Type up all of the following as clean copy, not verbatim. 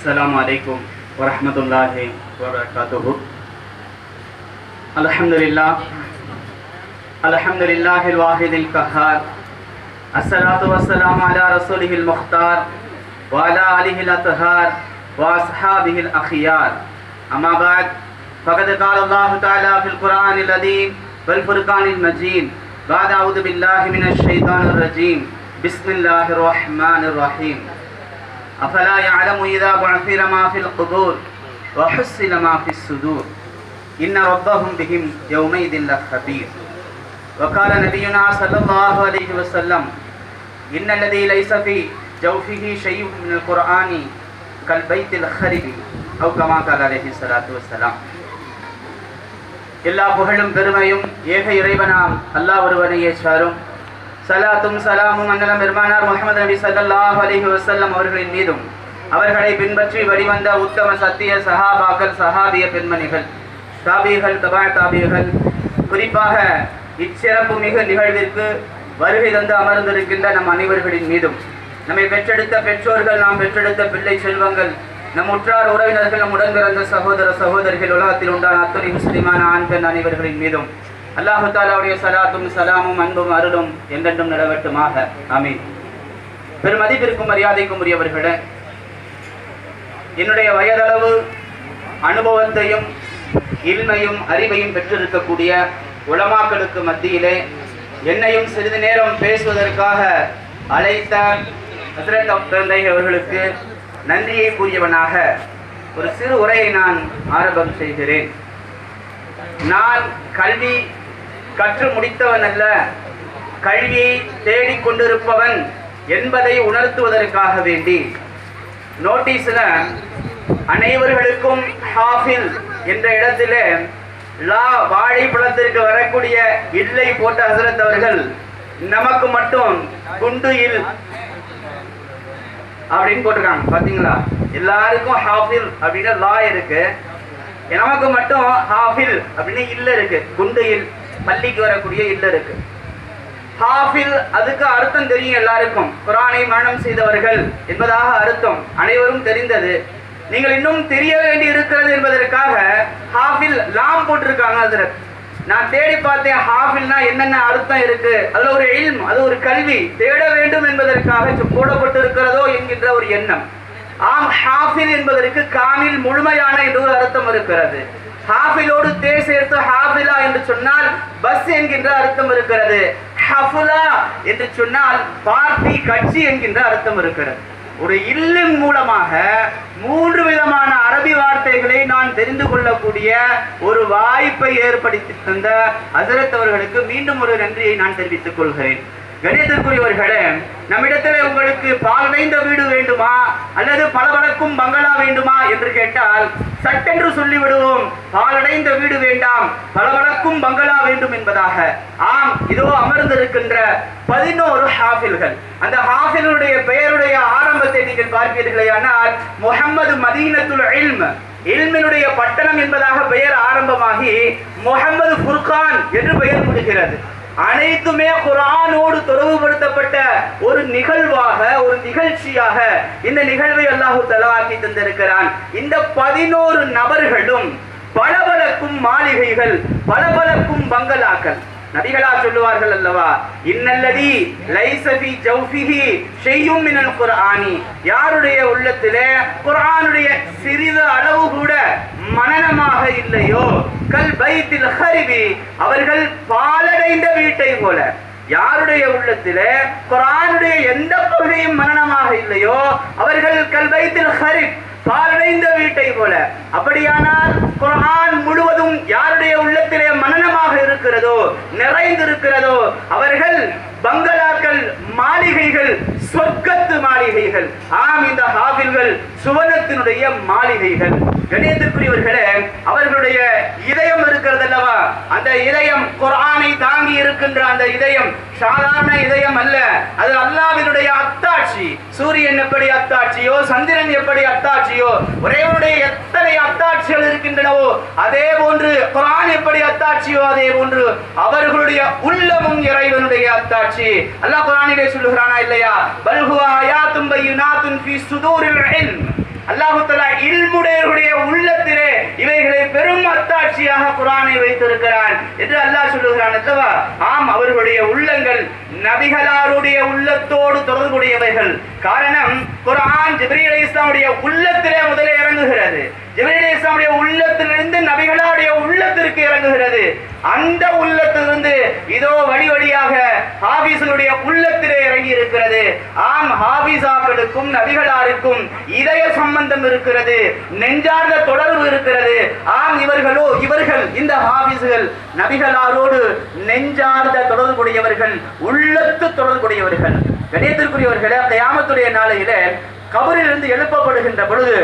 السلام عليكم ورحمة الله وبركاته. الحمد لله الواحد القهار. الصلاة والسلام على رسوله المختار وعلى آله الأطهار وأصحابه الأخيار. أما بعد فقد قال الله تعالى في القرآن العظيم والفرقان المجيد بعد أعوذ بالله من الشيطان الرجيم بسم الله الرحمن الرحيم. أفلا يعلم إذا بعثر ما في القبور وحصل ما في الصدور إن ربهم بهم يومئذ لخبير. وقال نبينا صلى الله عليه وسلم إن الذي ليس في جوفه شيء من القرآن كالبيت الخرب أو كما قال عليه الصلاة والسلام. எல்லா புகழும் பெருமையும் ஏக இறைவனாம் அல்லாஹ் ஒருவனையே சாரும். சலாத்தும் சலாமும் அன்னலம் பெருமானார் முஹம்மது நபி ஸல்லல்லாஹு அலைஹி வஸல்லம் அவர்களின் மீதும் அவர்களை பின்பற்றி வழிவந்த உத்தம சத்திய சஹாபாக்கள் சஹாபிய பெண்மணிகள் தாபிகள் தபா தாபிகள் குறிப்பாக இச்சிறப்பு மிகு நிகழ்விற்கு வருகை தந்து அமர்ந்திருக்கின்ற நம் அனைவர்களின் மீதும் நம்மை பெற்றெடுத்த பெற்றோர்கள், நாம் பெற்றெடுத்த பிள்ளை செல்வங்கள், நம் உற்றார் உறவினர்கள், நம் உடன்பிறந்த சகோதர சகோதரிகள், உலகத்தில் உண்டான அத்துணை முஸ்லிமான ஆண் பெண் அனைவர்களின் மீதும் அல்லாஹு தாலாவுடைய சலாத்தும் சலாமும் அன்பும் அருளும் என்றென்றும் நிலவட்டுமாக. ஆமீன். பெருமதிப்பிற்கும் மரியாதைக்கும் உரியவர்களே, என்னுடைய வயதளவு அனுபவத்தையும் இல்மையும் அறிவையும் பெற்றிருக்கக்கூடிய உலமாக்களுக்கு மத்தியிலே என்னையும் சிறிது நேரம் பேசுவதற்காக அழைத்த ஹஸ்ரத் தந்தை அவர்களுக்கு நன்றியை கூறியவனாக ஒரு சிறு உரையை நான் ஆரம்பம் செய்கிறேன். நான் கல்வி கற்று முடித்தவன் அல்ல, கல்வியை தேடிக்கொண்டிருப்பவன் என்பதை உணர்த்துவதற்காக வேண்டி நோட்டீஸில் அனைவர்களுக்கும் ஹாஃபில் என்ற இடத்திலே லா வாழைப்பழத்திற்கு வரக்கூடிய இல்லை போட்ட ஹசரத் அவர்கள் நமக்கு மட்டும் குண்டு இல் அப்படின்னு போட்டிருக்காங்க. பார்த்தீங்களா, எல்லாருக்கும் ஹாஃபில் அப்படின்னு லா இருக்கு, நமக்கு மட்டும் ஹாஃபில் அப்படின்னு இல்ல இருக்கு, குண்டு இல், பள்ளிக்கு வரக்கூடிய இல்ல இருக்கு. ஹாஃபில் அதுக்கு அர்த்தம் தெரியும் எல்லாருக்கும், குர்ஆனை மரணம் செய்தவர்கள் என்பதாக அர்த்தம் அனைவரும் தெரிந்தது. நீங்கள் இன்னும் தெரிய வேண்டி இருக்கிறது என்பதற்காக ஹாஃபில் லாம் போட்டிருக்காங்க. அதுல நான் தேடி பார்த்தேன், ஹாஃபில்னா என்னென்ன அர்த்தம் இருக்கு, அதுல ஒரு இல்ம், அது ஒரு கல்வி, தேட வேண்டும் என்பதற்காக போடப்பட்டிருக்கிறதோ என்கின்ற ஒரு எண்ணம். ஆம், ஹாஃபில் என்பதற்கு காமில் முழுமையான என்று ஒரு அர்த்தம் இருக்கிறது. ஹாஃபிலோடு தே சேர்த்து ஹாஃபிலா என்று சொன்னால் பஸ் என்கின்ற அர்த்தம் இருக்கிறது. ஹஃபுலா என்று சொன்னால் பார்ட்டி, கட்சி என்கின்ற அர்த்தம் இருக்கிறது. ஒரு இல்லின் மூலமாக 3 விதமான அரபி வார்த்தைகளை நான் தெரிந்து கொள்ளக்கூடிய ஒரு வாய்ப்பை ஏற்படுத்தி தந்த ஹசரத் அவர்களுக்கு மீண்டும் ஒரு நன்றியை நான் தெரிவித்துக் கொள்கிறேன். கணியத்திற்குரியவர்களே, நம்மிடத்தில் உங்களுக்கு பால் நிறைந்த வீடு வேண்டுமா அல்லது பளபளக்கும் பங்களா வேண்டுமா என்று கேட்டால் சட்டென்று சொல்லிவிடுவோம், பாலடைந்த வீடு வேண்டாம், பளபளக்கும் பங்களா வேண்டும் என்பதாக. ஆம், இதோ அமர்ந்திருக்கின்ற 11 ஹாஃபில்கள். அந்த ஹாஃபிலுடைய பெயருடைய ஆரம்பத்தை நீங்கள் பார்ப்பீர்களேயானால் முஹம்மது மதீனத்துல் இல்ம், இல்மினுடைய பட்டணம் என்பதாக பெயர் ஆரம்பமாகி முஹம்மது ஃபுர்கான் என்று பெயர் கொடுக்கிறது. அனைத்துமே குர்ஆனோடு தொடர்புபடுத்தப்பட்ட ஒரு நிகழ்வாக, ஒரு நிகழ்ச்சியாக இந்த நிகழ்வை அல்லாஹ் தஆலா ஆக்கி தந்திருக்கிறான். இந்த 11 நபர்களும் பளபளக்கும் மாளிகைகள், பளபளக்கும் பங்களாக்கள். நபிகளா சொல்லுவார்கள் அல்லவா, இன்னல்லதி லைஸ ஃபீ ஜௌஃபிஹி ஷைஉம் மினல் குர்ஆனி, யாருடைய உள்ளத்திலே குர்ஆனுடைய சிறிது அளவு கூட மனனமாக இல்லையோ கல் பைத்தில் ஹரிபி, அவர்கள் பாலடைந்த வீட்டை போல. யாருடைய உள்ளத்திலே குர்ஆனுடைய எந்த பகுதியும் மனனமாக இல்லையோ அவர்கள் கல் பைத்தில் ஹரிப், பாலடைந்த வீட்டை போல. அப்படியானால் குர்ஆன் முழுவதும் யாருடைய உள்ளத்திலே மனனமாக இருக்கிறதோ, நிறைந்திருக்கிறதோ, அவர்கள் பங்களாக்கள், மாளிகைகள், சொர்க்கத்து மாளிகைகள். ஆம், இந்த ஹாஃபில்கள் சுவனத்தினுடைய மாளிகைகள். கணியத்திற்குரியவர்களே, அவர்களுடைய இதயம் இருக்கிறது அல்லவா, அந்த இதயம் குர்ஆனை தாங்கி இருக்கின்ற அந்த இதயம் சாதாரண இதயம் அல்ல, அது அல்லாஹ்வினுடைய அத்தாட்சி. சூரியன் எப்படி அத்தாட்சியோ, சந்திரன் எப்படி அத்தாட்சியோ, இறைவனுடைய எத்தனை அத்தாட்சிகள் இருக்கின்றனவோ அதே போன்று குர்ஆன் எப்படி அத்தாட்சியோ அதே போன்று அவர்களுடைய உள்ளமும் இறைவனுடைய அத்தாட்சி. அல்லாஹ் குர்ஆனிலே சொல்லுகிறானா இல்லையா, பல் ஹுவ ஆயாத்தும் பையினாத்துன் ஃபீ சுதூரில் இல்ம், அல்லாஹ் தஆலா இல்முடையவருடைய உள்ளத்திலே இவைகளை பெரும் அத்தாட்சியாக குர்ஆனை வைத்திருக்கிறான் என்று அல்லாஹ் சொல்லுகிறான் அல்லவா. ஆம், அவர்களுடைய உள்ளங்கள் நபிகளாருடைய உள்ளத்தோடு தொடர்புடையவைகள். காரணம், குர்ஆன் ஜிப்ரீல் அலைஹிஸ்ஸலாமுடைய உள்ளத்திலே முதலே இறங்குகிறது. ஜிப்ரீல் அலைஹிஸ்ஸலாமுடைய உள்ளத்திலிருந்து நபிகளாருடைய உள்ளத்திற்கு இறங்குகிறது. அந்த உள்ளத்திலிருந்து இதோ வழி வழியாக ஹாபிஸ்களுடைய உள்ளத்திலே இறங்கி இருக்கிறது. ஆம், ஹாபிஸாக்களுக்கும் நபிகளாருக்கும் இதய சம்பந்தம் இருக்கிறது, நெஞ்சார்ந்த தொடர்பு இருக்கிறது. ஆம், இவர்கள் இந்த ஹாபிஸ்கள் நபிகளாரோடு நெஞ்சார்ந்த தொடர்புடையவர்கள், உள்ளத்து தொடர்புடையவர்கள். கணியத்திற்குரியவர்களே, கியாமத்துடைய நாளையிலே கபரிலிருந்து எழுப்பப்படுகின்ற பொழுது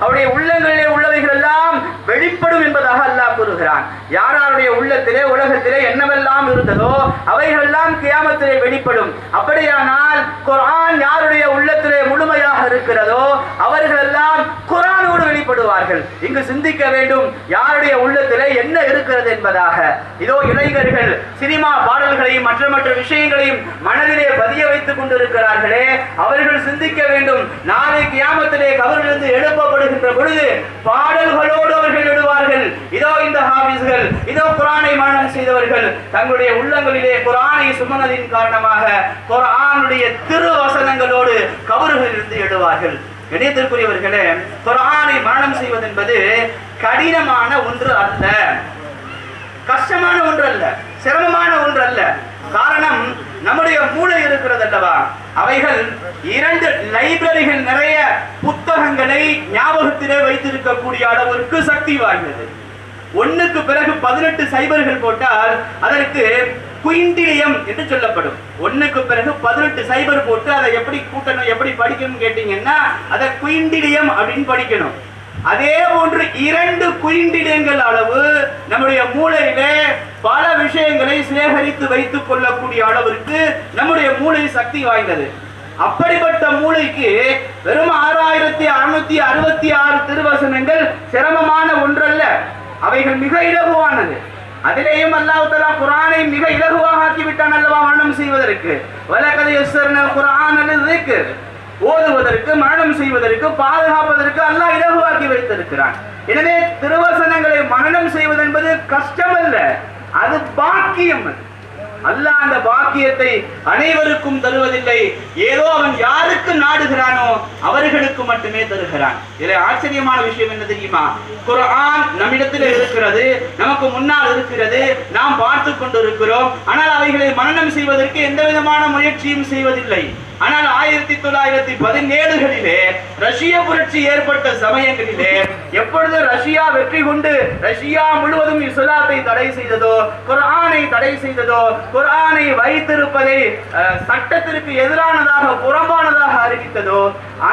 அவருடைய உள்ளங்களிலே உள்ளவைகள் எல்லாம் வெளிப்படும் என்பதாக அல்லாஹ் கூறுகிறான். யாருடைய உள்ளத்திலே உலகத்திலே என்னவெல்லாம் இருந்ததோ அவைகள் எல்லாம் கியாமத்திலே வெளிப்படும். அப்படியானால் குர்ஆன் யாருடைய உள்ளத்திலே முழுமையாக இருக்கிறதோ அவர்கள் எல்லாம் குர்ஆனோடு வெளிப்படுவார்கள். இங்கு சிந்திக்க வேண்டும், யாருடைய உள்ளத்திலே என்ன இருக்கிறது என்பதாக. இதோ இளைஞர்கள் சினிமா பாடல்களையும் மற்ற விஷயங்களையும் மனதிலே பதிய வைத்துக் கொண்டிருக்கிறார்களே, அவர்கள் சிந்திக்க வேண்டும், நாளை கியாமத்திலே கபரிலிருந்து எழுப்பப்படுகின்ற பொழுது பாடல்களோடு அவர்கள் எழுவார்கள். இதோ இந்த ஹாபிஸ்கள், இதோ குர்ஆனை மனனம் செய்தவர்கள் தங்களுடைய உள்ளங்களிலே குர்ஆனை சுமந்ததின் காரணமாக குர்ஆனுடைய திருவசனங்களோடு கபரிலிருந்து எழுவார்கள். கணியத்திற்குரியவர்களே, குர்ஆனை மனனம் செய்வது என்பது கடினமான ஒன்று அல்ல, கஷ்டமான ஒன்று அல்ல, சிரமமான ஒன்று அல்ல. காரணம், நம்முடைய மூளை இருக்கிறது அல்லவா, அவைகள் 2 லைப்ரரிகள் நிறைய புத்தகங்களை ஞாபகத்திலே வைத்திருக்கக்கூடிய அளவிற்கு சக்தி வாய்ந்தது. ஒன்னுக்கு பிறகு 18 சைபர்கள் போட்டால் அதற்கு குயின்டிலியம் என்று சொல்லப்படும். ஒன்னுக்கு பிறகு 18 சைபர் போட்டு அதை எப்படி கூட்டணும், எப்படி படிக்கணும் கேட்டீங்கன்னா அதை குயின்டிலியம் அப்படின்னு படிக்கணும். அதே போன்று 2 குயின்டிலியங்கள் அளவு நம்முடைய மூளையிலே பல விஷயங்களை சேகரித்து வைத்துக் கொள்ளக்கூடிய அளவிற்கு நம்முடைய மூளை சக்தி வாய்ந்தது. அப்படிப்பட்ட மூளைக்கு வெறும் 6666 திருவசனங்கள் சிரமமான ஒன்றல்ல, அவைகள் மிக இலகுவானது. அதிலேயும் அல்லாஹ் தஆலா குர்ஆனை மிக இலகுவாக ஆக்கிவிட்டான் அல்லவா மனனம் செய்வதற்கு. வலகத் யஸ்ஸர்னல் குர்ஆன லிذிக்ர், ஓதுவதற்கு, மனனம் செய்வதற்கு, பாதுகாப்பதற்கு அல்லாஹ் இலகுவாக்கி வைத்திருக்கிறான். எனவே திருவசனங்களை மனனம் செய்வது என்பது கஷ்டமல்ல, அது பாக்கியம். அல்லாஹ் அந்த பாக்கியத்தை அனைவருக்கும் தருவதில்லை. ஏதோ அவன் யாருக்கு நாடுகிறானோ அவர்களுக்கு மட்டுமே தருகிறான். இதில் ஆச்சரியமான விஷயம் என்ன தெரியுமா? குர்ஆன் நம்மிடத்தில் இருக்கிறது, நமக்கு முன்னால் இருக்கிறது, நாம் பார்த்து கொண்டிருக்கிறோம். ஆனால் அவைகளை மனனம் செய்வதற்கு எந்த விதமான முயற்சியும் செய்வதில்லை. ஆனால் 1917களிலே ரஷ்ய புரட்சி ஏற்பட்ட சமயங்களிலே எப்பொழுது ரஷ்யா வெற்றி கொண்டு ரஷ்யா முழுவதும் இஸ்லாத்தை தடை செய்ததோ, குர்ஆனை தடை செய்ததோ, குர்ஆனை வைத்திருப்பதை சட்டத்திற்கு எதிரானதாக புறம்பானதாக அறிவித்ததோ,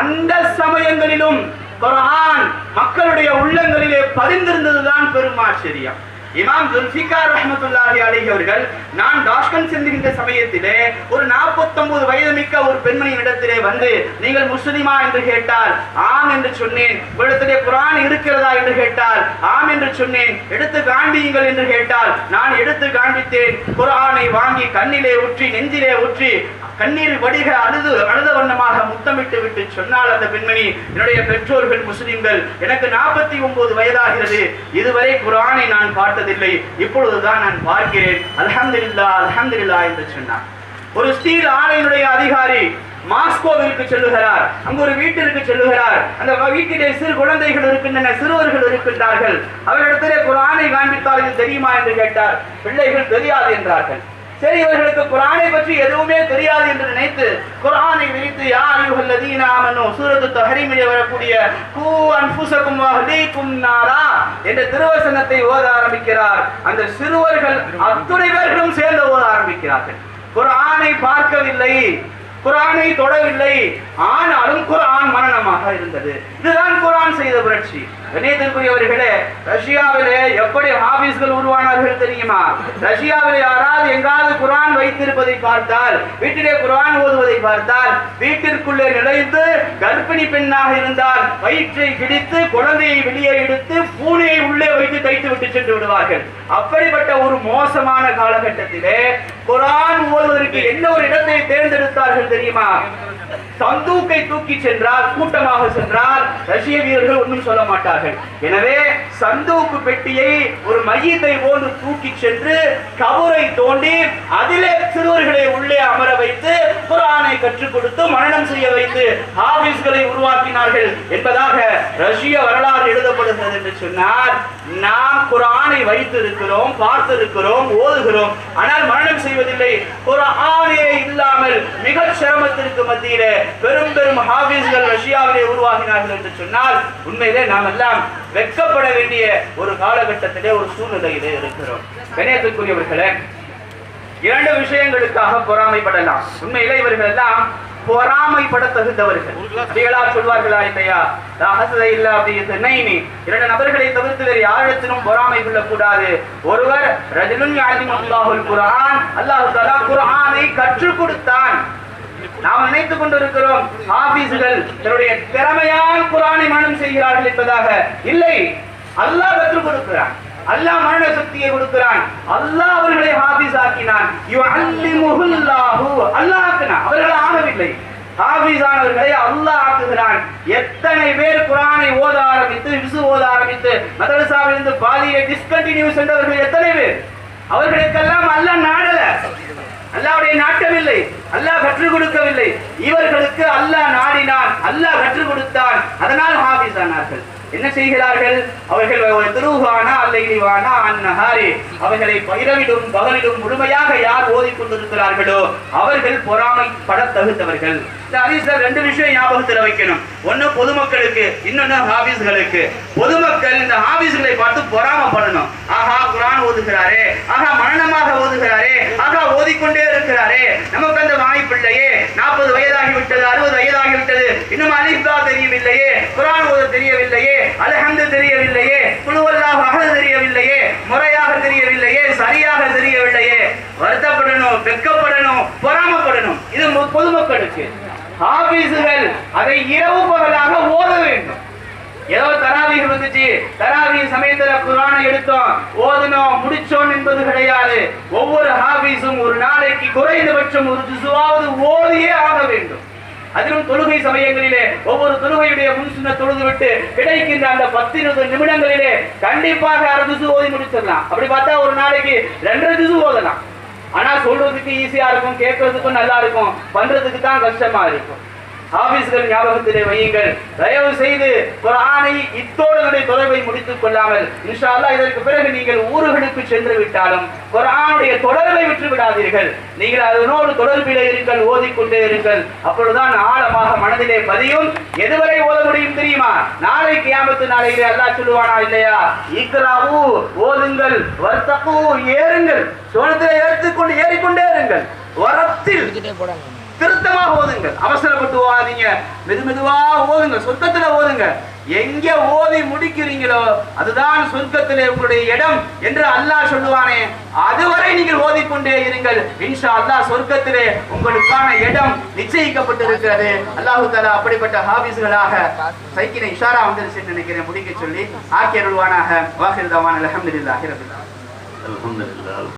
அந்த சமயங்களிலும் குர்ஆன் மக்களுடைய உள்ளங்களிலே பதிந்திருந்ததுதான் பெரும் ஆச்சரியம். இமாம் ஜுல்ஃபிகார் ரஹ்மத்துல்லாஹி அலைஹி அவர்கள், நான் டாஷ்கண்ட் செல்கின்ற சமயத்திலே ஒரு 49 வயது மிக்க ஒரு பெண்மணியின் இடத்திலே வந்து, நீங்கள் முஸ்லிமா என்று கேட்டால் ஆம் என்று சொன்னேன். உங்களிடத்திலே குர்ஆன் இருக்கிறதா என்று கேட்டால் ஆம் என்று சொன்னேன். எடுத்து காண்பியுங்கள் என்று கேட்டால் நான் எடுத்து காண்பித்தேன். குர்ஆனை வாங்கி கண்ணிலே ஊற்றி நெஞ்சிலே ஊற்றி கண்ணீர் வடிக அழுத வண்ணமாக முத்தமிட்டு விட்டு சொன்னால் அந்த பெண்மணி, என்னுடைய பெற்றோர்கள் முஸ்லிம்கள், எனக்கு 49 வயதாகிறது, இதுவரை குர்ஆனை நான் பார்த்ததில்லை, இப்பொழுதுதான் நான் பார்க்கிறேன், அல்ஹம்துலில்லாஹ் அல்ஹம்துலில்லாஹ் என்று சொன்னார். ஒரு ஸ்டீல் ஆலையினுடைய அதிகாரி மாஸ்கோவிற்கு செல்லுகிறார். அங்கு ஒரு வீட்டிற்கு செல்லுகிறார். அந்த வீட்டிலே சிறு குழந்தைகள் இருக்கின்றன, சிறுவர்கள் இருக்கின்றார்கள். அவர்களிடத்திலே குர்ஆனை காண்பித்தால் இது தெரியுமா என்று கேட்டார். பிள்ளைகள் தெரியாது என்றார்கள். சரி, இவர்களுக்கு குர்ஆனை பற்றி எதுவுமே தெரியாது என்று நினைத்து குர்ஆனை விரித்து யா அய்யுஹல்லதீன ஆமனூ சூரத்து தஹரீமிலே வரக்கூடிய கூ அன்ஃபுஸகும் வஅஹ்லீகும் நாரா என்ற திருவசனத்தை ஓத ஆரம்பிக்கிறார். அந்த சிறுவர்கள் அத்துணை பேர்களும் சேர்ந்து ஓத ஆரம்பிக்கிறார்கள். குர்ஆனை பார்க்கவில்லை, குர்ஆனை தொடவில்லை, ஆனாலும் குர்ஆன் மனனமாக இருந்தது. இதுதான் குர்ஆன் செய்த புரட்சி. கணேசனுக்குரியவர்களே, ரஷ்யாவிலே எப்படி ஹாபிஸ்கள் உருவானார்கள் தெரியுமா? ரஷ்யாவில் யாராவது எங்காவது குர்ஆன் வைத்திருப்பதை பார்த்தால், வீட்டிலே குர்ஆன் ஓதுவதை பார்த்தால், வீட்டிற்குள்ளே நுழைந்து கர்ப்பிணி பெண்ணாக இருந்தால் வயிற்றை கிழித்து குழந்தையை வெளியே எடுத்து பூனையை உள்ளே வைத்து தைத்து விட்டு சென்று விடுவார்கள். அப்படிப்பட்ட ஒரு மோசமான காலகட்டத்திலே குர்ஆன் ஓதுவதற்கு என்ன ஒரு இடத்தை தேர்ந்தெடுத்தார்கள் தெரியுமா? சந்தூக்கை தூக்கி சென்றால், கூட்டமாக சென்றால் ரஷ்ய வீரர்கள் ஒன்றும் சொல்ல மாட்டார்கள். எனவே சந்தூக்கு பெட்டியை ஒரு மையத்தை போன்று தூக்கி சென்று கபரை தோண்டி அதிலே சிறுவர்களை உள்ளே அமர வைத்து குர்ஆனை கற்றுக் கொடுத்து மனனம் செய்ய வைத்து ஹாபிஸ்களை உருவாக்கினார்கள் என்பதாக ரஷ்ய வரலாறு எழுதப்படுகிறது என்று சொன்னால், நாம் குர்ஆனை வைத்திருக்கிறோம், பார்த்திருக்கிறோம், ஓதுகிறோம், ஆனால் மனனம் செய்வதில்லை. குர்ஆனே இல்லாமல் மிக சிரமத்திற்கு மத்தியிலே பெரும் பெரும் ஹாபிஸ்கள் ரஷ்யாவிலே உருவாகினார்கள் என்று சொன்னால், உண்மையிலே நாம் எல்லாம் வெட்கப்பட வேண்டிய ஒரு காலகட்டத்திலே ஒரு சூழ்நிலையிலே இருக்கிறோம். கணேசத்துக்குரியவர்களே, இரண்டு விஷயங்களுக்காக பொறாமைப்படலாம். உண்மையிலே இவர்கள் எல்லாம் பொறாமைப்பட தகுந்தவர்கள். சொல்வார்களா இல்லையா? இரண்டு நபர்களை தவிர்த்து வேறு யாரிடத்திலும் பொறாமை கொள்ளக்கூடாது. ஒருவர் ரஜுலுன் யஅலிமுல்லாஹுல் குர்ஆன், அல்லாஹ் தஆலா குர்ஆனை கற்றுக் கொடுத்தான். நாம் நினைத்துக் கொண்டிருக்கிறோம் ஹாபிஸ்கள் தன்னுடைய திறமையால் குர்ஆனை மனனம் செய்கிறார்கள் என்பதாக. இல்லை, அல்லாஹ் கற்றுக் கொடுக்கிறான், அல்லாஹ் மரண சக்தியை கொடுக்கிறான், அல்லாஹ் அவர்களை ஹாபிஸ் ஆக்கினான். யுஅல்லிமுஹுல்லாஹு, அல்லாஹ் ஆக்கினான், அவர்கள் ஆகவில்லை. ஹாபிஸ் ஆனவர்களை அல்லாஹ் ஆக்குகிறான். எத்தனை பேர் குர்ஆனை ஓத ஆரம்பித்து விசு ஓத ஆரம்பித்து மதரசாவிலிருந்து பாதியை டிஸ்கண்டினியூ சென்றவர்கள் எத்தனை பேர்? அவர்களுக்கெல்லாம் அல்லாஹ் நாடல, அல்லாஹ்வுடைய நாட்டமில்லை, அல்லாஹ் கற்றுக் கொடுக்கவில்லை. இவர்களுக்கு அல்லாஹ் நாடினான், அல்லாஹ் கற்றுக் கொடுத்தான், அதனால் ஹாபிஸ் ஆனார்கள். என்ன செய்கிறார்கள்? அவர்கள் திருவானா அல்லைவானா அந்நஹாரி, அவர்களை இரவிலும் பகலிலும் முழுமையாக யார் ஓதிக்கொண்டிருக்கிறார்களோ அவர்கள் பொறாமைப்பட தகுந்தவர்கள். இந்த ஹதீஸ்ல ரெண்டு விஷயம் ஞாபகத்தில் வைக்கணும். ஒன்னு பொதுமக்களுக்கு, இன்னொன்னு ஹாபிஸ்களுக்கு. பொதுமக்கள் இந்த ஹாபிஸ்களை பார்த்து பொறாமப்படணும். ஆஹா, குர்ஆன் ஓதுகிறாரே, ஆஹா மனனமாக ஓதுகிறாரே, ஆஹா ஓதிக்கொண்டே இருக்கிறாரே, நமக்கு அந்த வாய்ப்பில்லையே, 40 வயதாகிவிட்டது, 60 வயதாகிவிட்டது, இன்னும் அலிஃப் பா தெரியவில்லையே, குர்ஆன் ஓத தெரியவில்லையே, அல்ஹம்து தெரியவில்லையே, குல் ஹுவல்லாஹு அஹத் தெரியவில்லையே, முறையாக தெரியவில்லையே, சரியாக தெரியவில்லையே, வருத்தப்படணும், வெட்கப்படணும், பொறாமப்படணும். இது பொதுமக்களுக்கு. ஹாபிஸ்கள் அதை இரவு பகலாக ஓத வேண்டும். ஏதோ தராவீஹ் வந்துச்சு, தராவீஹ் சமயத்துல குர்ஆனை எடுத்தோம், ஓதுனோம், முடிச்சோம் என்பது கிடையாது. ஒவ்வொரு ஹாபிஸும் ஒரு நாளைக்கு குறைந்தபட்சம் ஒரு ஜுஸுவாவது ஓதியே ஆக வேண்டும். அதிலும் தொழுகை சமயங்களிலே ஒவ்வொரு தொழுகையுடைய முன்சுன்ன தொழுது விட்டு கிடைக்கின்ற அந்த 10-20 நிமிடங்களிலே கண்டிப்பாக 1/2 ஜுஸு ஓதி முடிச்சிடலாம். அப்படி பார்த்தா ஒரு நாளைக்கு 2 ஜுஸு ஓதலாம். ஆனா சொல்றதுக்கு ஈஸியா இருக்கும், கேட்கறதுக்கும் நல்லா இருக்கும், பண்றதுக்கு தான் கஷ்டமா இருக்கும். ஹாபிஸ்கள் ஞாபகத்திலே வையுங்கள். தயவு செய்து குர்ஆனை இத்தோடு தொடர்பை முடித்துக் கொள்ளாமல், இன்ஷா அல்லாஹ் இதற்கு பிறகு நீங்கள் ஊர்களுக்கு சென்று விட்டாலும் குர்ஆனுடைய தொடர்பை விட்டு விடாதீர்கள். நீங்கள் அதனோடு தொடர்பிலே இருங்கள், ஓதிக்கொண்டே இருங்கள். அப்பொழுதுதான் ஆழமாக மனதிலே பதியும். எதுவரை ஓத முடியும் தெரியுமா? நாளை கியாமத்து நாளையிலே அல்லாஹ் சொல்லுவானா இல்லையா? இக்ராவு, ஓதுங்கள், வர்தகு, ஏறுங்கள், சோனத்திலே ஏறிக்கொண்டே இருங்கள், வரத்தில் திருத்தமாக ஓதுங்கள், அவசரப்பட்டு ஓதாதீங்க, மெதுமெதுவா ஓதுங்க, சொர்க்கத்துல ஓதுங்க. எங்க ஓதி முடிக்கிறீங்களோ அதுதான் சொர்க்கத்திலே உங்களுடைய இடம் என்று அல்லாஹ் சொல்லுவானே, அதுவரை நீங்கள் ஓதிக்கொண்டே இருங்கள். இன்ஷா அல்லாஹ் சொர்க்கத்திலே உங்களுக்கான இடம் நிச்சயிக்கப்பட்டிருக்கிறது. அல்லாஹு தஆலா அப்படிப்பட்ட ஹாபிஸ்களாக சைக்கினை இஷாரா வந்துருச்சுன்னு நினைக்கிறேன், முடிக்க சொல்லி ஆக்கி அருள்வானாக. வாஹிர் தவானா அல்ஹம்துலில்லாஹி ரப்பில் ஆலமீன்.